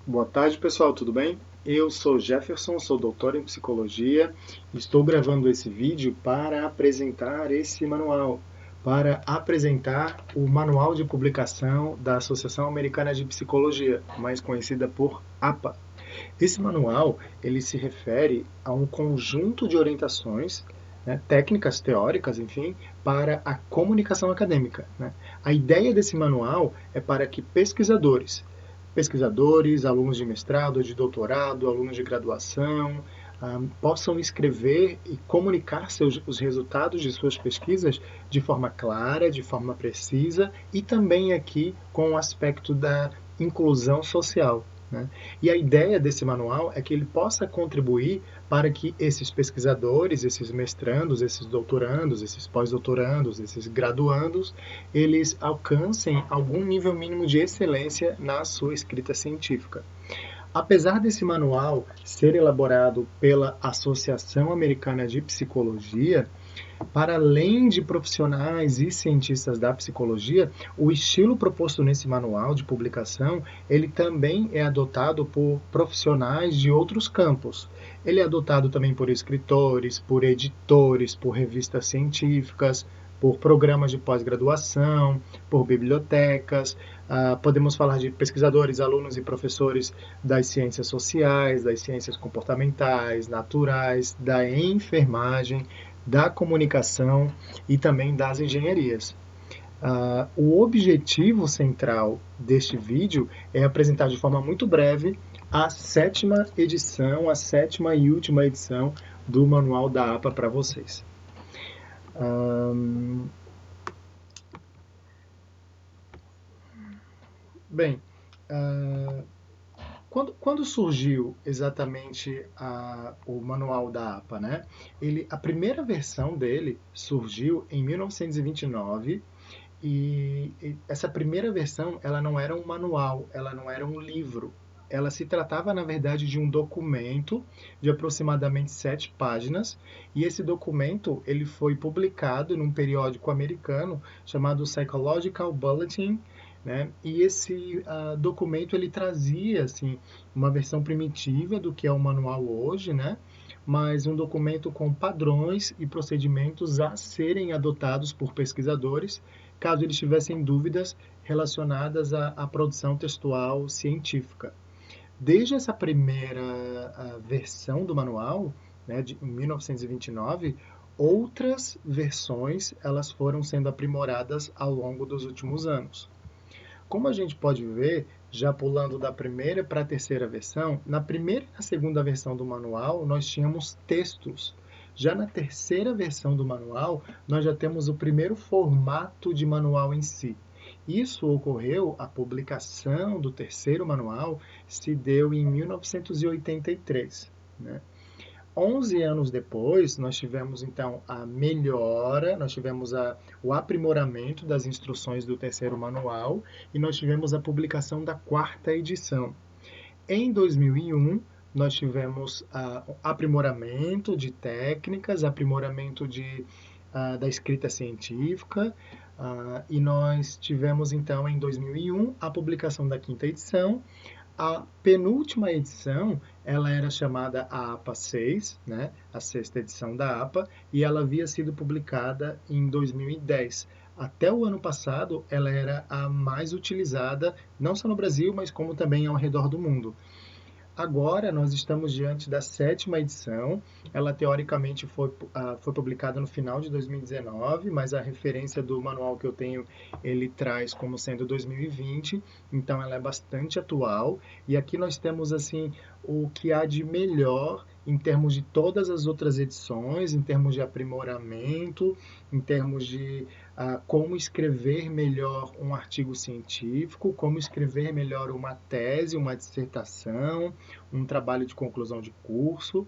Boa tarde, pessoal, tudo bem? Eu sou Jefferson, sou doutor em psicologia. Estou gravando esse vídeo para apresentar esse manual, para apresentar o manual de publicação da Associação Americana de Psicologia, mais conhecida por APA. Esse manual, ele se refere a um conjunto de orientações, né, técnicas teóricas, enfim, para a comunicação acadêmica, né? A ideia desse manual é para que pesquisadores, alunos de mestrado, de doutorado, alunos de graduação, possam escrever e comunicar os resultados de suas pesquisas de forma clara, de forma precisa e também aqui com o aspecto da inclusão social, né? E a ideia desse manual é que ele possa contribuir para que esses pesquisadores, esses mestrandos, esses doutorandos, esses pós-doutorandos, esses graduandos, eles alcancem algum nível mínimo de excelência na sua escrita científica. Apesar desse manual ser elaborado pela Associação Americana de Psicologia, para além de profissionais e cientistas da psicologia, o estilo proposto nesse manual de publicação, ele também é adotado por profissionais de outros campos. Ele é adotado também por escritores, por editores, por revistas científicas, por programas de pós-graduação, por bibliotecas. Podemos falar de pesquisadores, alunos e professores das ciências sociais, das ciências comportamentais, naturais, da enfermagem, da comunicação e também das engenharias. O objetivo central deste vídeo é apresentar de forma muito breve a sétima edição, a sétima e última edição do Manual da APA para vocês. Bem, quando surgiu exatamente o manual da APA, né? A primeira versão dele surgiu em 1929 e essa primeira versão ela não era um manual, ela não era um livro. Ela se tratava, na verdade, de um documento de aproximadamente 7 páginas, e esse documento ele foi publicado num periódico americano chamado Psychological Bulletin, né? E esse documento ele trazia assim uma versão primitiva do que é o manual hoje, né? Mas um documento com padrões e procedimentos a serem adotados por pesquisadores, caso eles tivessem dúvidas relacionadas à produção textual científica. Desde essa primeira versão do manual, né, de 1929, outras versões elas foram sendo aprimoradas ao longo dos últimos anos. Como a gente pode ver, já pulando da primeira para a terceira versão, na primeira e na segunda versão do manual nós tínhamos textos. Já na terceira versão do manual, nós já temos o primeiro formato de manual em si. Isso ocorreu, a publicação do terceiro manual se deu em 1983, né? 11 anos depois, nós tivemos então a melhora, nós tivemos o aprimoramento das instruções do terceiro manual e nós tivemos a publicação da quarta edição. Em 2001, nós tivemos aprimoramento de técnicas, aprimoramento da escrita científica, e nós tivemos então em 2001 a publicação da quinta edição. A penúltima edição, ela era chamada a APA 6, né? A sexta edição da APA, e ela havia sido publicada em 2010. Até o ano passado, ela era a mais utilizada, não só no Brasil, mas como também ao redor do mundo. Agora nós estamos diante da sétima edição. Ela teoricamente foi publicada no final de 2019, mas a referência do manual que eu tenho ele traz como sendo 2020, então ela é bastante atual. E aqui nós temos assim o que há de melhor em termos de todas as outras edições, em termos de aprimoramento, em termos de como escrever melhor um artigo científico, como escrever melhor uma tese, uma dissertação, um trabalho de conclusão de curso.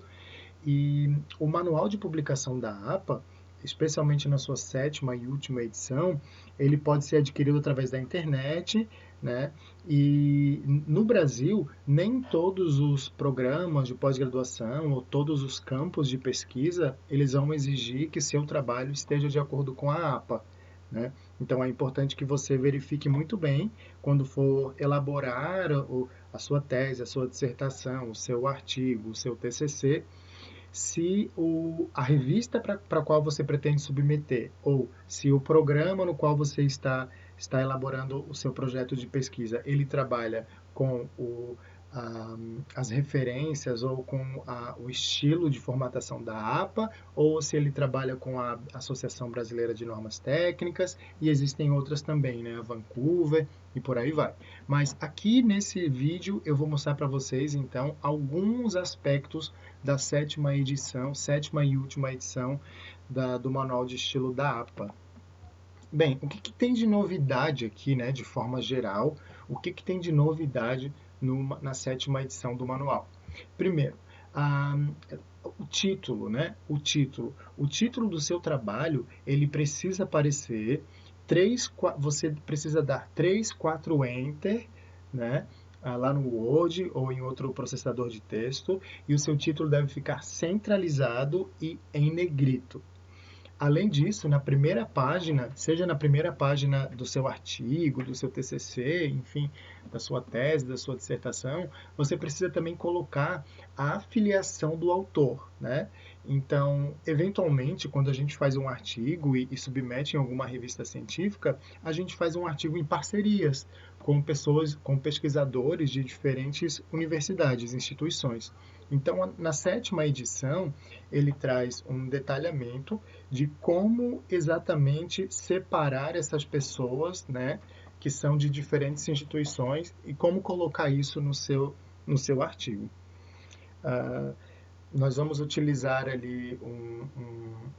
E o manual de publicação da APA, especialmente na sua sétima e última edição, ele pode ser adquirido através da internet, né? E no Brasil, nem todos os programas de pós-graduação ou todos os campos de pesquisa, eles vão exigir que seu trabalho esteja de acordo com a APA, né? Então é importante que você verifique muito bem quando for elaborar a sua tese, a sua dissertação, o seu artigo, o seu TCC, se a revista para a qual você pretende submeter, ou se o programa no qual você está elaborando o seu projeto de pesquisa, ele trabalha com as referências ou com o estilo de formatação da APA, ou se ele trabalha com a Associação Brasileira de Normas Técnicas, e existem outras também, né? A Vancouver e por aí vai. Mas aqui nesse vídeo eu vou mostrar para vocês, então, alguns aspectos da sétima e última edição do Manual de Estilo da APA. Bem, o que tem de novidade aqui, né, de forma geral, o que tem de novidade na sétima edição do manual? Primeiro, a, o título, né? O título do seu trabalho, ele precisa aparecer você precisa dar 3, 4 enter, né? Lá no Word ou em outro processador de texto, e o seu título deve ficar centralizado e em negrito. Além disso, na primeira página, seja na primeira página do seu artigo, do seu TCC, enfim, da sua tese, da sua dissertação, você precisa também colocar a afiliação do autor, né? Então, eventualmente, quando a gente faz um artigo e submete em alguma revista científica, a gente faz um artigo em parcerias com pessoas, com pesquisadores de diferentes universidades, instituições. Então, na sétima edição, ele traz um detalhamento de como exatamente separar essas pessoas, né, que são de diferentes instituições e como colocar isso no seu artigo. Nós vamos utilizar ali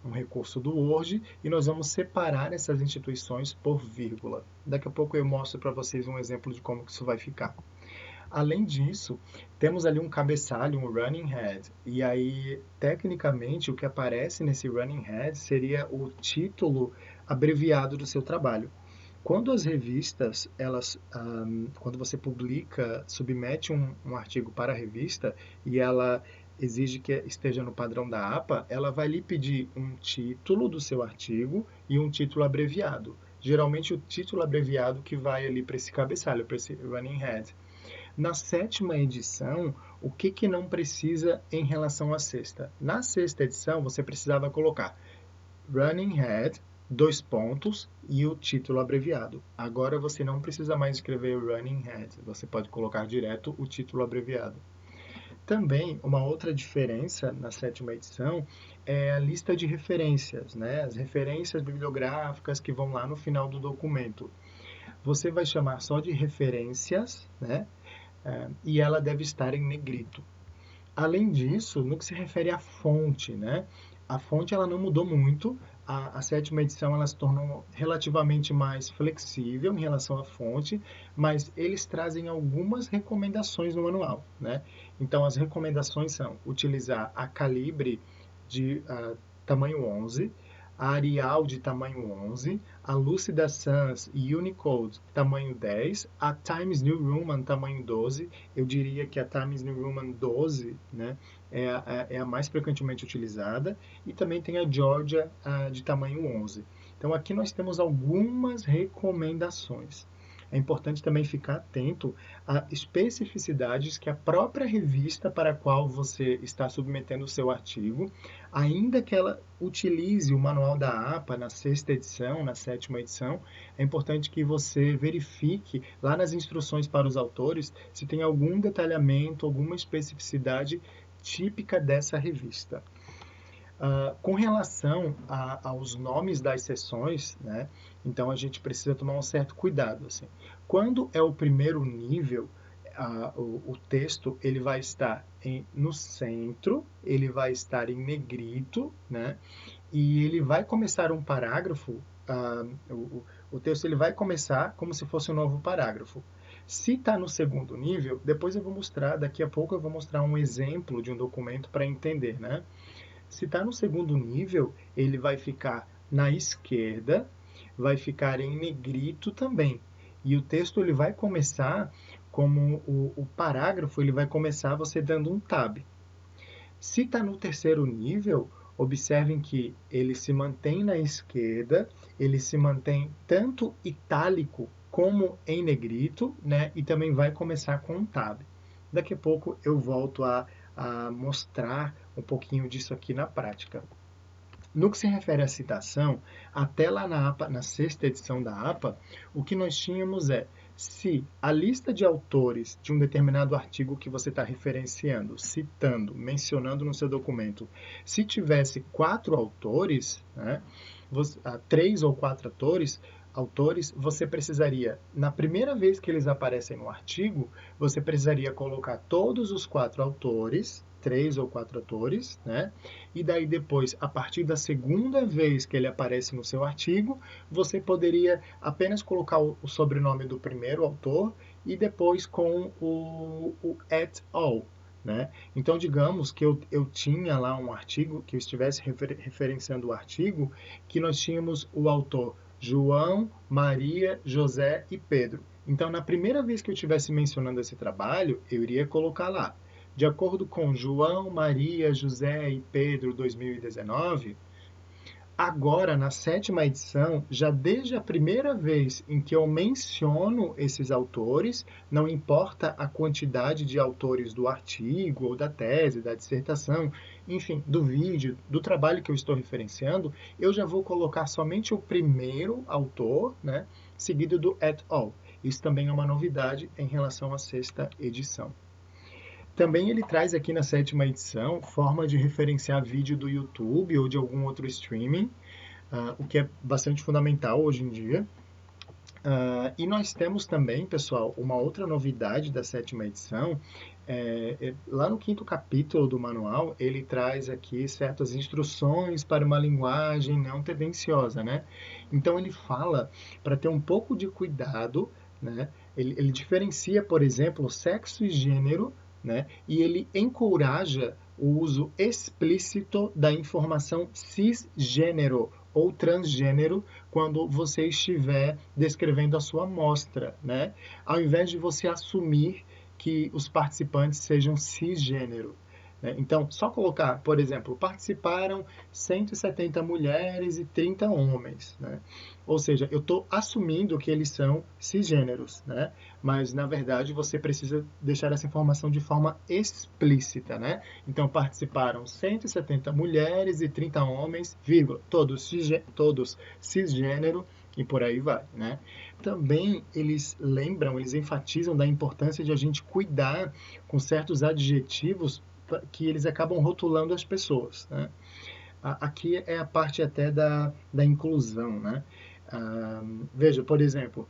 um recurso do Word e nós vamos separar essas instituições por vírgula. Daqui a pouco eu mostro para vocês um exemplo de como isso vai ficar. Além disso, temos ali um cabeçalho, um running head. E aí, tecnicamente, o que aparece nesse running head seria o título abreviado do seu trabalho. Quando as revistas, quando você publica, submete um artigo para a revista e ela exige que esteja no padrão da APA, ela vai lhe pedir um título do seu artigo e um título abreviado. Geralmente o título abreviado que vai ali para esse cabeçalho, para esse running head. Na sétima edição, o que não precisa em relação à sexta? Na sexta edição, você precisava colocar running head, 2 pontos e o título abreviado. Agora você não precisa mais escrever running head, você pode colocar direto o título abreviado. Também, uma outra diferença na sétima edição é a lista de referências, né? As referências bibliográficas que vão lá no final do documento. Você vai chamar só de referências, né? E ela deve estar em negrito. Além disso, no que se refere à fonte, né? A fonte ela não mudou muito. A sétima edição ela se tornou relativamente mais flexível em relação à fonte, mas eles trazem algumas recomendações no manual, né? Então, as recomendações são utilizar a Calibre de tamanho 11, a Arial de tamanho 11, a Lucida Sans Unicode tamanho 10, a Times New Roman tamanho 12. Eu diria que a Times New Roman 12, né, é a mais frequentemente utilizada, e também tem a Georgia de tamanho 11. Então aqui nós temos algumas recomendações. É importante também ficar atento a especificidades que a própria revista para a qual você está submetendo o seu artigo, ainda que ela utilize o manual da APA na sexta edição, na sétima edição, é importante que você verifique lá nas instruções para os autores se tem algum detalhamento, alguma especificidade típica dessa revista. Com relação aos nomes das seções, né, então a gente precisa tomar um certo cuidado. Assim. Quando é o primeiro nível, o texto ele vai estar no centro, ele vai estar em negrito, né, e ele vai começar um parágrafo, o texto ele vai começar como se fosse um novo parágrafo. Se está no segundo nível, depois eu vou mostrar, daqui a pouco eu vou mostrar um exemplo de um documento para entender, né? Se está no segundo nível, ele vai ficar na esquerda, vai ficar em negrito também. E o texto ele vai começar como o parágrafo, ele vai começar você dando um tab. Se está no terceiro nível, Observem que ele se mantém na esquerda, ele se mantém tanto itálico como em negrito, né? E também vai começar com um tab. Daqui a pouco eu volto a mostrar um pouquinho disso aqui na prática. No que se refere à citação, até lá na APA, na sexta edição da APA, o que nós tínhamos é, se a lista de autores de um determinado artigo que você está referenciando, citando, mencionando no seu documento, se tivesse 4 autores, né, 3 ou 4 autores, você precisaria, na primeira vez que eles aparecem no artigo, você precisaria colocar todos os 4 autores, 3 ou 4 autores, né? E daí depois, a partir da segunda vez que ele aparece no seu artigo, você poderia apenas colocar o sobrenome do primeiro autor e depois com o et al., né? Então, digamos que eu tinha lá um artigo, que eu estivesse referenciando o artigo, que nós tínhamos o autor João, Maria, José e Pedro. Então, na primeira vez que eu estivesse mencionando esse trabalho, eu iria colocar lá, de acordo com João, Maria, José e Pedro 2019, agora na sétima edição, já desde a primeira vez em que eu menciono esses autores, não importa a quantidade de autores do artigo, ou da tese, da dissertação, enfim, do vídeo, do trabalho que eu estou referenciando, eu já vou colocar somente o primeiro autor, né, seguido do et al. Isso também é uma novidade em relação à sexta edição. Também ele traz aqui na sétima edição forma de referenciar vídeo do YouTube ou de algum outro streaming, o que é bastante fundamental hoje em dia. E nós temos também, pessoal, uma outra novidade da sétima edição. Lá no 5º capítulo do manual, ele traz aqui certas instruções para uma linguagem não tendenciosa, né? Então ele fala para ter um pouco de cuidado, né? Ele diferencia, por exemplo, sexo e gênero, né? E ele encoraja o uso explícito da informação cisgênero ou transgênero quando você estiver descrevendo a sua amostra, né? Ao invés de você assumir que os participantes sejam cisgênero. Né? Então, só colocar, por exemplo, participaram 170 mulheres e 30 homens. Né? Ou seja, eu estou assumindo que eles são cisgêneros, né? Mas, na verdade, você precisa deixar essa informação de forma explícita. Né? Então, participaram 170 mulheres e 30 homens, vírgula, todos cisgênero, e por aí vai, né? Também eles lembram, eles enfatizam da importância de a gente cuidar com certos adjetivos que eles acabam rotulando as pessoas, né? Aqui é a parte até da inclusão, né? Veja, por exemplo,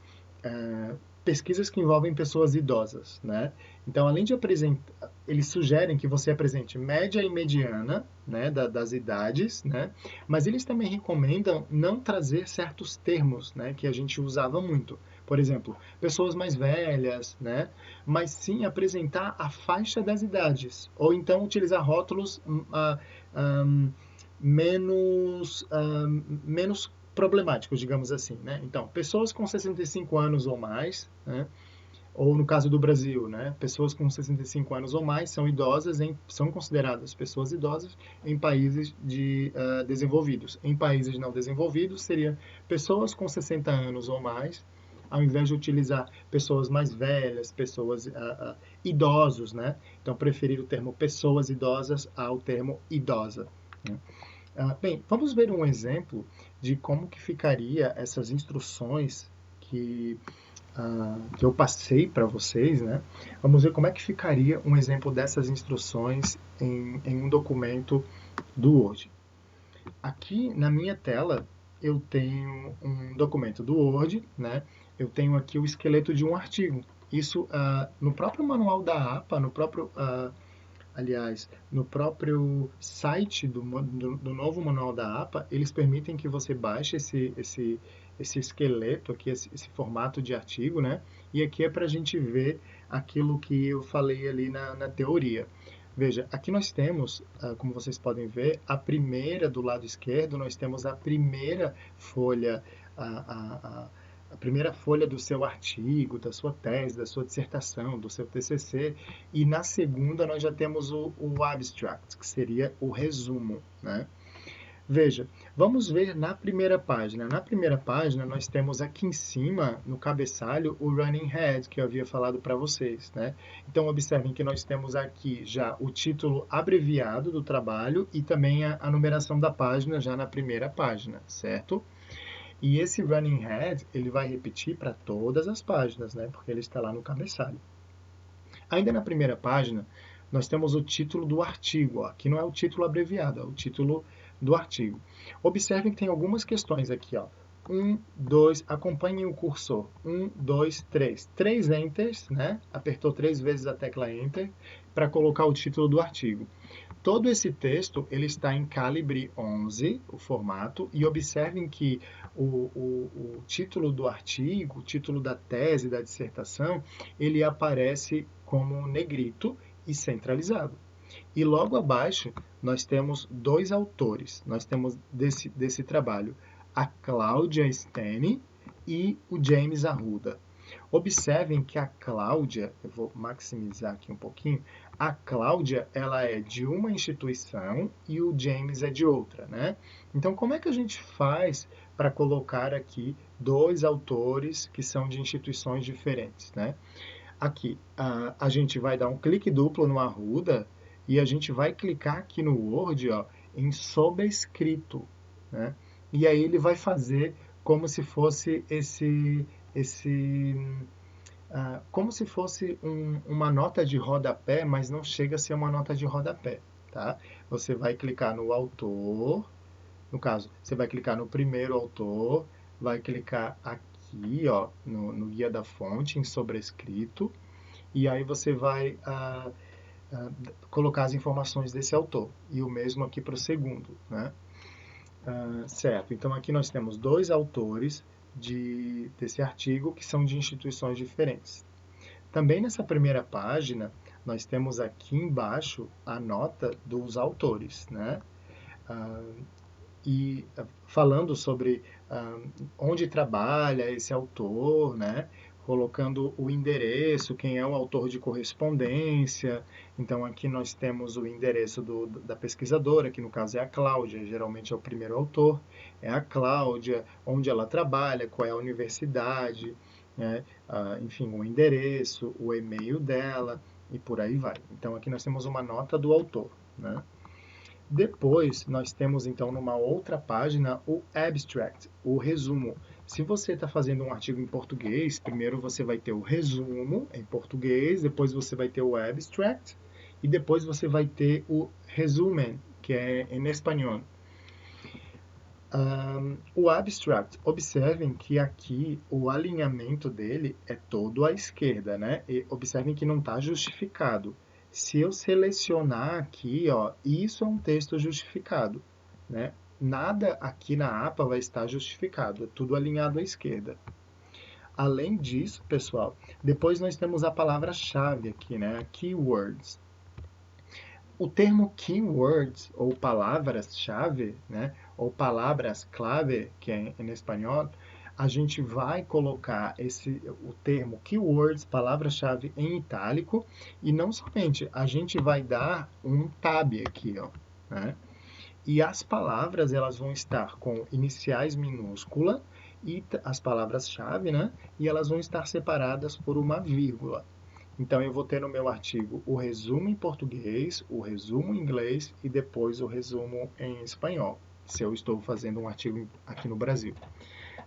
pesquisas que envolvem pessoas idosas, né? Então, além de apresentar, eles sugerem que você apresente média e mediana, né, das idades, né? Mas eles também recomendam não trazer certos termos, né, que a gente usava muito. Por exemplo, pessoas mais velhas, né? Mas sim apresentar a faixa das idades. Ou então utilizar rótulos menos problemáticos, digamos assim, né? Então, pessoas com 65 anos ou mais, né? Ou no caso do Brasil, né? Pessoas com 65 anos ou mais são idosas, são consideradas pessoas idosas em países desenvolvidos. Em países não desenvolvidos, seria pessoas com 60 anos ou mais, ao invés de utilizar pessoas mais velhas, pessoas idosos, né? Então, preferir o termo pessoas idosas ao termo idosa. Né? Bem, vamos ver um exemplo de como que ficaria essas instruções que eu passei para vocês, né? Vamos ver como é que ficaria um exemplo dessas instruções em um documento do Word. Aqui na minha tela eu tenho um documento do Word, né? Eu tenho aqui o esqueleto de um artigo. Isso no próprio manual da APA, aliás, no próprio site do novo manual da APA, eles permitem que você baixe esse esqueleto aqui, esse formato de artigo, né? E aqui é para a gente ver aquilo que eu falei ali na teoria. Veja, aqui nós temos, como vocês podem ver, a primeira do lado esquerdo, nós temos a primeira folha, a primeira folha do seu artigo, da sua tese, da sua dissertação, do seu TCC, e na segunda nós já temos o abstract, que seria o resumo, né? Veja, vamos ver na primeira página. Na primeira página, nós temos aqui em cima, no cabeçalho, o running head, que eu havia falado para vocês, né? Então, observem que nós temos aqui já o título abreviado do trabalho e também a numeração da página já na primeira página, certo? E esse running head, ele vai repetir para todas as páginas, né? Porque ele está lá no cabeçalho. Ainda na primeira página, nós temos o título do artigo. Ó. Aqui não é o título abreviado, é o título do artigo. Observem que tem algumas questões aqui. Ó. 1, 2, acompanhem o cursor. 1, 2, 3. 3 enters, né? Apertou 3 vezes a tecla Enter para colocar o título do artigo. Todo esse texto ele está em calibre 11, o formato, e observem que o título do artigo, o título da tese, da dissertação, ele aparece como negrito e centralizado. E logo abaixo nós temos dois autores, nós temos desse trabalho, a Cláudia Stene e o James Arruda. Observem que a Cláudia, eu vou maximizar aqui um pouquinho, a Cláudia, ela é de uma instituição e o James é de outra, né? Então, como é que a gente faz para colocar aqui dois autores que são de instituições diferentes, né? Aqui, a gente vai dar um clique duplo no Arruda e a gente vai clicar aqui no Word, ó, em sobrescrito, né? E aí ele vai fazer como se fosse como se fosse uma nota de rodapé, mas não chega a ser uma nota de rodapé, tá? Você vai clicar no autor, no caso, você vai clicar no primeiro autor, vai clicar aqui, ó, no guia da fonte, em sobrescrito, e aí você vai colocar as informações desse autor. E o mesmo aqui para o segundo, né? Certo, então aqui nós temos dois autores desse artigo que são de instituições diferentes. Também nessa primeira página, nós temos aqui embaixo a nota dos autores, né? Falando sobre onde trabalha esse autor, né? Colocando o endereço, quem é o autor de correspondência. Então, aqui nós temos o endereço da pesquisadora, que no caso é a Cláudia, geralmente é o primeiro autor, é a Cláudia, onde ela trabalha, qual é a universidade, né? Enfim, o endereço, o e-mail dela e por aí vai. Então, aqui nós temos uma nota do autor, né? Depois, nós temos então numa outra página o abstract, o resumo. Se você está fazendo um artigo em português, primeiro você vai ter o resumo em português, depois você vai ter o abstract e depois você vai ter o resumen, que é em espanhol. O abstract, observem que aqui o alinhamento dele é todo à esquerda, né? E observem que não está justificado. Se eu selecionar aqui, ó, isso é um texto justificado, né? Nada aqui na APA vai estar justificado, é tudo alinhado à esquerda. Além disso, pessoal, depois nós temos a palavra-chave aqui, né? Keywords. O termo keywords, ou palavras-chave, né? Ou palavras-clave, que é em espanhol, a gente vai colocar o termo keywords, palavra-chave, em itálico, e não somente, a gente vai dar um tab aqui, ó, né? E as palavras, elas vão estar com iniciais minúscula, e as palavras-chave, né? E elas vão estar separadas por uma vírgula. Então, eu vou ter no meu artigo o resumo em português, o resumo em inglês e depois o resumo em espanhol, se eu estou fazendo um artigo aqui no Brasil.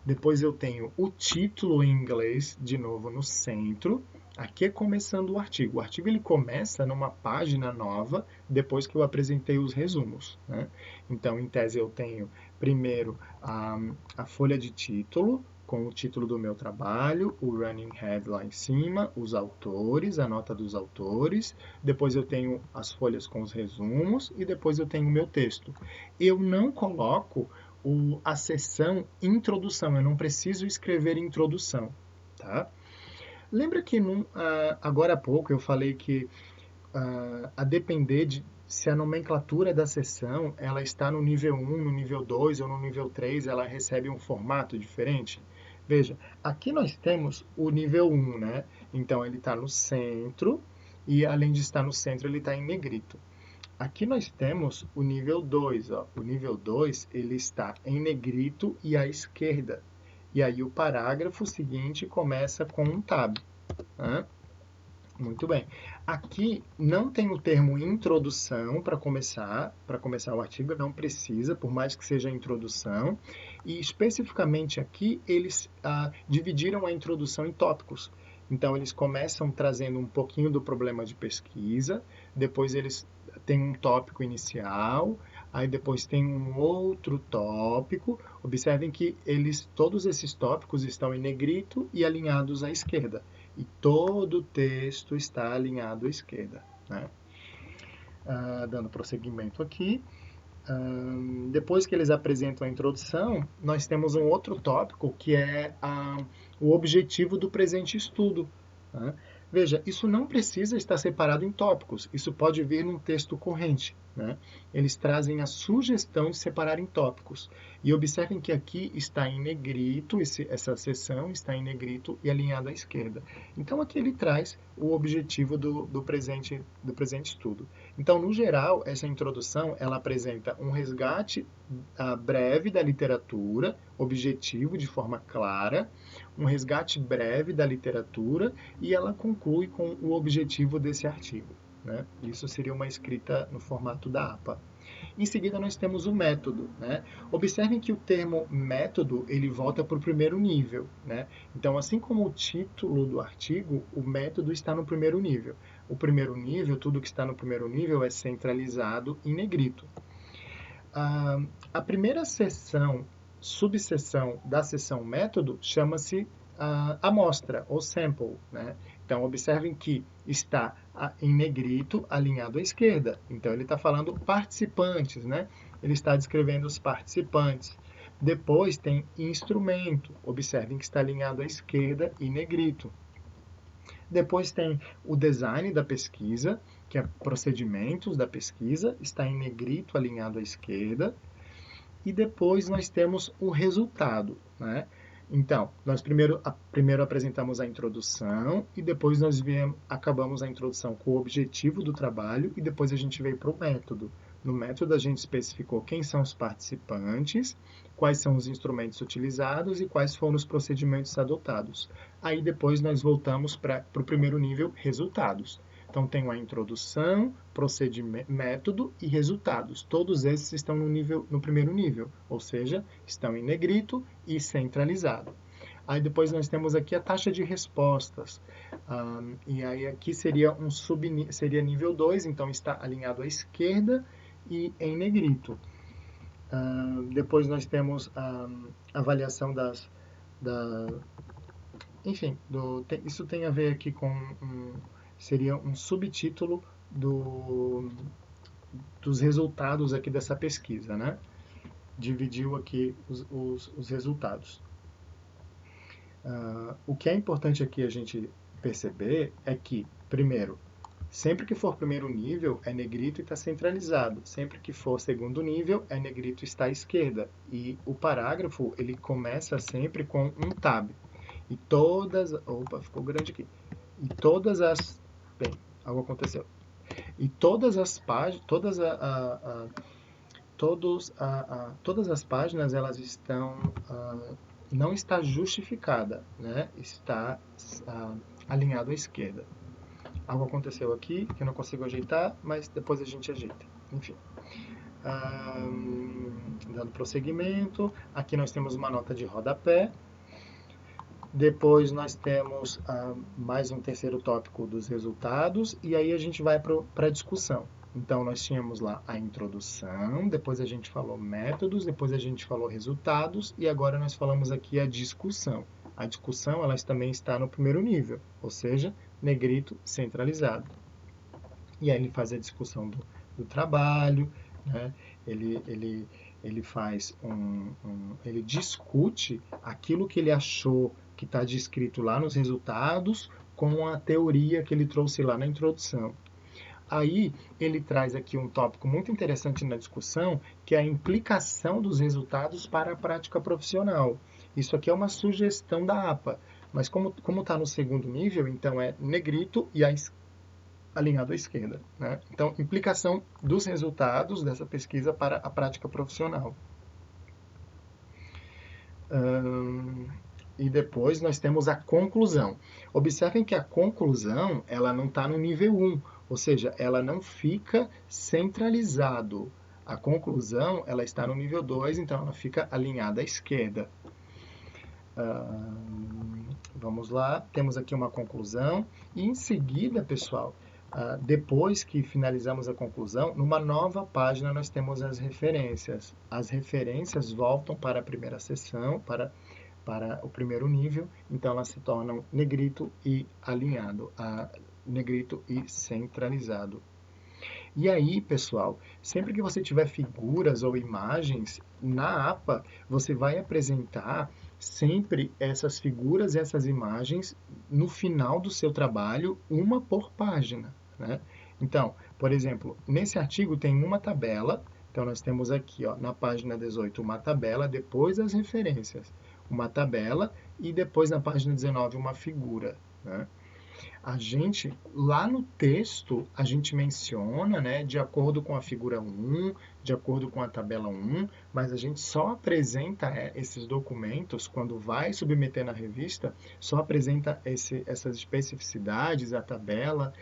Depois eu tenho o título em inglês, de novo no centro. Aqui é começando o artigo. O artigo ele começa numa página nova, depois que eu apresentei os resumos, né? Então, em tese, eu tenho primeiro a folha de título, com o título do meu trabalho, o running head lá em cima, os autores, a nota dos autores, depois eu tenho as folhas com os resumos e depois eu tenho o meu texto. Eu não coloco a seção introdução, eu não preciso escrever introdução, tá? Lembra que agora há pouco eu falei que a depender de se a nomenclatura da seção ela está no nível 1, no nível 2 ou no nível 3, ela recebe um formato diferente? Veja, aqui nós temos o nível 1, né? Então ele está no centro e além de estar no centro ele está em negrito. Aqui nós temos o nível 2. Ó. O nível 2 ele está em negrito e à esquerda. E aí o parágrafo seguinte começa com um tab. Né? Muito bem. Aqui não tem o termo introdução para começar o artigo, não precisa, por mais que seja a introdução. E especificamente aqui eles dividiram a introdução em tópicos. Então eles começam trazendo um pouquinho do problema de pesquisa, depois eles têm um tópico inicial, aí depois tem um outro tópico. Observem que todos esses tópicos estão em negrito e alinhados à esquerda. E todo o texto está alinhado à esquerda. Né? Dando prosseguimento aqui. Depois que eles apresentam a introdução, nós temos um outro tópico que é o objetivo do presente estudo. Né? Veja, isso não precisa estar separado em tópicos, isso pode vir num texto corrente. Né? Eles trazem a sugestão de separar em tópicos. E observem que aqui está em negrito, essa seção está em negrito e alinhado à esquerda. Então aqui ele traz o objetivo do presente estudo. Então, no geral, essa introdução ela apresenta um resgate breve da literatura, objetivo de forma clara, um resgate breve da literatura e ela conclui com o objetivo desse artigo. Né? Isso seria uma escrita no formato da APA. Em seguida, nós temos o método. Né? Observem que o termo método ele volta para o primeiro nível. Né? Então, assim como o título do artigo, o método está no primeiro nível. O primeiro nível, tudo que está no primeiro nível é centralizado em negrito. A primeira subseção da seção método chama-se amostra, ou sample. Né? Então, observem que está em negrito, alinhado à esquerda. Então, ele está falando participantes, né? Ele está descrevendo os participantes. Depois tem instrumento. Observem que está alinhado à esquerda e negrito. Depois tem o design da pesquisa, que é procedimentos da pesquisa, está em negrito, alinhado à esquerda. E depois nós temos o resultado, né? Então, nós primeiro apresentamos a introdução e depois nós acabamos a introdução com o objetivo do trabalho e depois a gente veio para o método. No método a gente especificou quem são os participantes, quais são os instrumentos utilizados e quais foram os procedimentos adotados. Aí depois nós voltamos para o primeiro nível, resultados. Então, tem a introdução, procedimento, método e resultados. Todos esses estão no primeiro nível, ou seja, estão em negrito e centralizado. Aí depois nós temos aqui a taxa de respostas. E aí aqui seria seria nível 2, então está alinhado à esquerda e em negrito. Depois nós temos a avaliação enfim, isso tem a ver aqui com seria um subtítulo dos resultados aqui dessa pesquisa, né? Dividiu aqui os resultados. O que é importante aqui a gente perceber é que, primeiro, sempre que for primeiro nível, é negrito e está centralizado. Sempre que for segundo nível, é negrito e está à esquerda. E o parágrafo, ele começa sempre com um tab. E todas... Opa, ficou grande aqui. E todas as... Bem, algo aconteceu. E todas as páginas, todas as páginas, elas estão, não está justificada, né? Está alinhado à esquerda. Algo aconteceu aqui que eu não consigo ajeitar, mas depois a gente ajeita. Enfim. Dando prosseguimento, aqui nós temos uma nota de rodapé. Depois nós temos mais um terceiro tópico dos resultados, e aí a gente vai para a discussão. Então, nós tínhamos lá a introdução, depois a gente falou métodos, depois a gente falou resultados, e agora nós falamos aqui a discussão. A discussão, ela também está no primeiro nível, ou seja, negrito centralizado. E aí ele faz a discussão do trabalho, né? Ele faz ele discute aquilo que ele achou que está descrito lá nos resultados com a teoria que ele trouxe lá na introdução. Aí ele traz aqui um tópico muito interessante na discussão, que é a implicação dos resultados para a prática profissional. Isso aqui é uma sugestão da APA, mas como está no segundo nível, então é negrito e à alinhado à esquerda, né? Então, implicação dos resultados dessa pesquisa para a prática profissional. E depois nós temos a conclusão. Observem que a conclusão ela não está no nível 1, ou seja, ela não fica centralizado. A conclusão ela está no nível 2, então ela fica alinhada à esquerda. Vamos lá, temos aqui uma conclusão e em seguida, pessoal, depois que finalizamos a conclusão, numa nova página nós temos as referências. As referências voltam para a primeira seção, para o primeiro nível, então elas se tornam negrito e alinhado, negrito e centralizado. E aí, pessoal, sempre que você tiver figuras ou imagens na APA, você vai apresentar sempre essas figuras e essas imagens no final do seu trabalho, uma por página, né? Então, por exemplo, nesse artigo tem uma tabela, então nós temos aqui, ó, na página 18, uma tabela, depois as referências, uma tabela e depois na página 19 uma figura, né? A gente, lá no texto, a gente menciona, né, de acordo com a figura 1, de acordo com a tabela 1, mas a gente só apresenta esses documentos, quando vai submeter na revista, só apresenta essas especificidades, a tabela,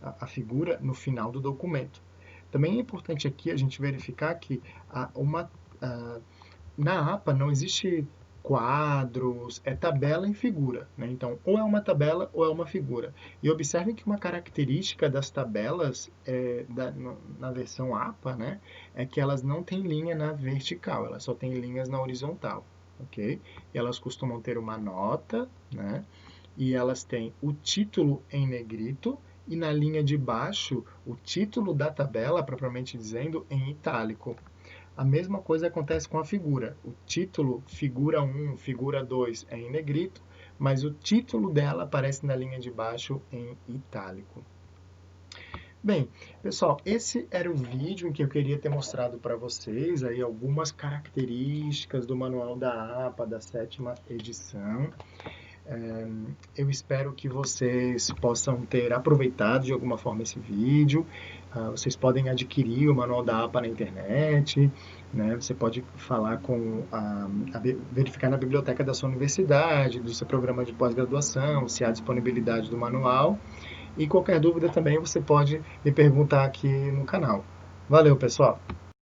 a figura no final do documento. Também é importante aqui a gente verificar que na APA não existe quadros, é tabela em figura, né? Então, ou é uma tabela ou é uma figura. E observem que uma característica das tabelas na versão APA, né, é que elas não têm linha na vertical, elas só têm linhas na horizontal, ok? E elas costumam ter uma nota, né? E elas têm o título em negrito e na linha de baixo o título da tabela, propriamente dizendo, em itálico. A mesma coisa acontece com a figura. O título, figura 1, figura 2 é em negrito, mas o título dela aparece na linha de baixo em itálico. Bem, pessoal, esse era o vídeo em que eu queria ter mostrado para vocês aí algumas características do Manual da APA da 7ª edição. Eu espero que vocês possam ter aproveitado de alguma forma esse vídeo. Vocês podem adquirir o Manual da APA na internet, né? Você pode falar verificar na biblioteca da sua universidade, do seu programa de pós-graduação, se há disponibilidade do manual. E qualquer dúvida também você pode me perguntar aqui no canal. Valeu, pessoal!